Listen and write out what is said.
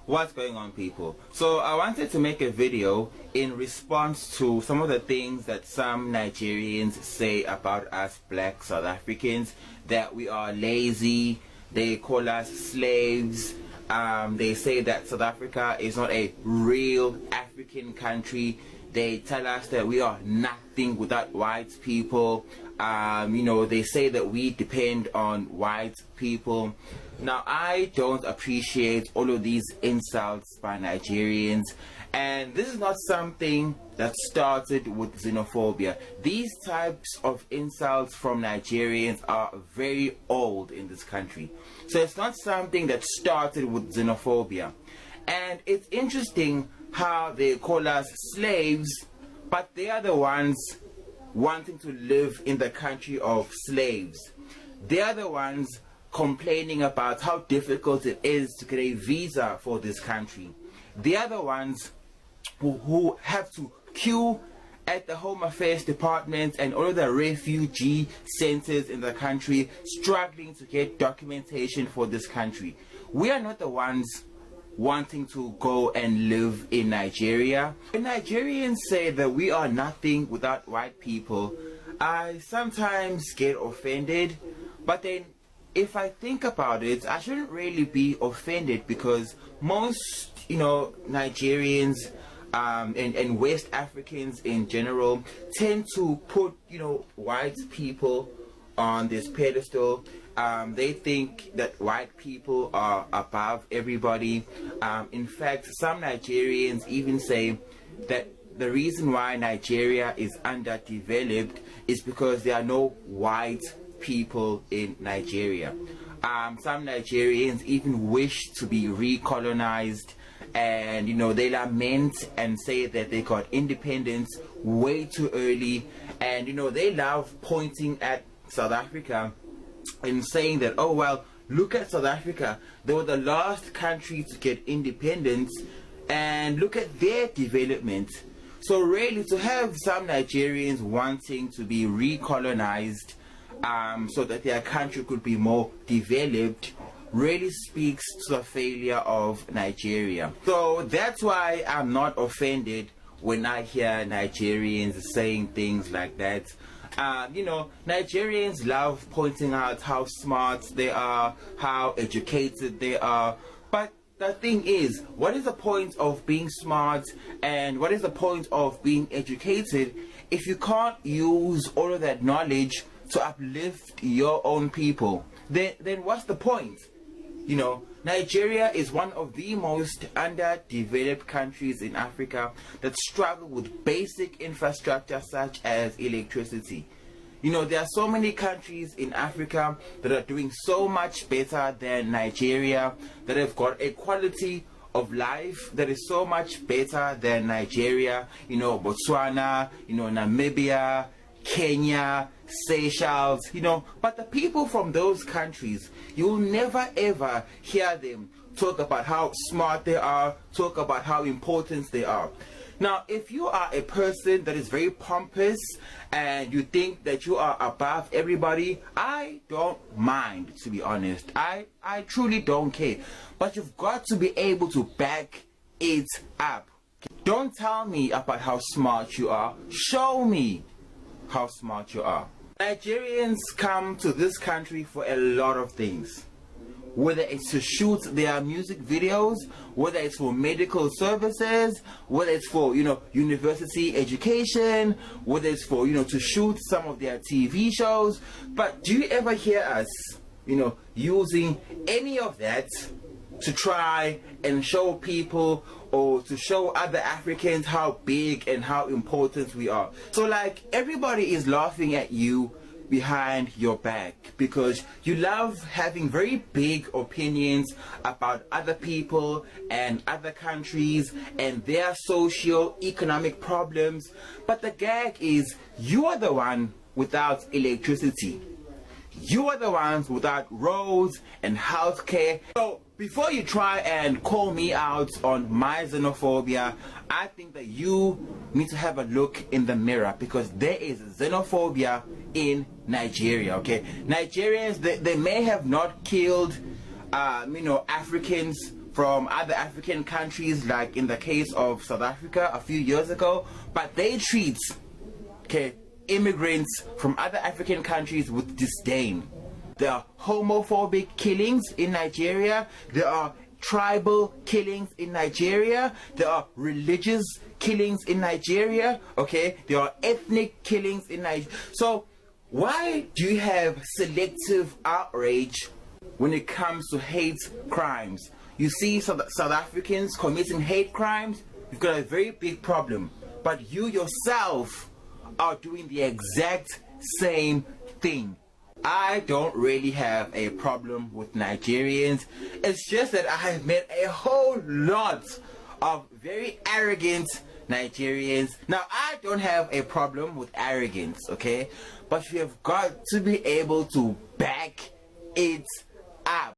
What's going on, people? So I wanted to make a video in response to some of the things that some Nigerians say about us black South Africans, that we are lazy, they call us slaves, they say that South Africa is not a real African country. They tell us that we are nothing without white people. They say that we depend on white people. Now, I don't appreciate all of these insults by Nigerians, and this is not something that started with xenophobia. These types of insults from Nigerians are very old in this country. So it's not something that started with xenophobia. And it's interesting how they call us slaves, but they are the ones wanting to live in the country of slaves. They are the ones complaining about how difficult it is to get a visa for this country. They are the ones who have to queue at the Home Affairs Department and all of the refugee centers in the country, struggling to get documentation for this country. We are not the ones wanting to go and live in Nigeria. When Nigerians say that we are nothing without white people, I sometimes get offended, but then if I think about it, I shouldn't really be offended, because most, Nigerians and West Africans in general tend to put, white people on this pedestal. They think that white people are above everybody. In fact, some Nigerians even say that the reason why Nigeria is underdeveloped is because there are no white people in Nigeria. Some Nigerians even wish to be recolonized, and they lament and say that they got independence way too early, and they love pointing at South Africa and saying that, oh well, look at South Africa, they were the last country to get independence, and look at their development. So really, to have some Nigerians wanting to be recolonized so that their country could be more developed really speaks to the failure of Nigeria. So that's why I'm not offended when I hear Nigerians saying things like that. Nigerians love pointing out how smart they are, how educated they are, but the thing is, what is the point of being smart and what is the point of being educated if you can't use all of that knowledge to uplift your own people? Then what's the point? Nigeria is one of the most underdeveloped countries in Africa that struggle with basic infrastructure such as electricity. There are so many countries in Africa that are doing so much better than Nigeria, that have got a quality of life that is so much better than Nigeria. Botswana, Namibia, Kenya, Seychelles, but the people from those countries, you'll never ever hear them talk about how smart they are, talk about how important they are. Now, if you are a person that is very pompous and you think that you are above everybody, I don't mind, to be honest. I truly don't care. But you've got to be able to back it up. Don't tell me about how smart you are. Show me how smart you are. Nigerians come to this country for a lot of things. Whether it's to shoot their music videos, whether it's for medical services, whether it's for, university education, whether it's for, to shoot some of their TV shows. But do you ever hear us, using any of that to try and show people or to show other Africans how big and how important we are? So like, everybody is laughing at you behind your back because you love having very big opinions about other people and other countries and their socio-economic problems. But the gag is, you are the one without electricity. You are the ones without roads and healthcare. So before you try and call me out on my xenophobia, I think that you need to have a look in the mirror, because there is xenophobia in Nigeria, okay? Nigerians, they may have not killed, Africans from other African countries, like in the case of South Africa a few years ago, but they treat, okay, immigrants from other African countries with disdain. There are homophobic killings in Nigeria. There are tribal killings in Nigeria. There are religious killings in Nigeria. Okay, there are ethnic killings in Nigeria. So why do you have selective outrage when it comes to hate crimes? You see South Africans committing hate crimes, you've got a very big problem. But you yourself are doing the exact same thing. I don't really have a problem with Nigerians. It's just that I have met a whole lot of very arrogant Nigerians. Now, I don't have a problem with arrogance, okay? But you have got to be able to back it up.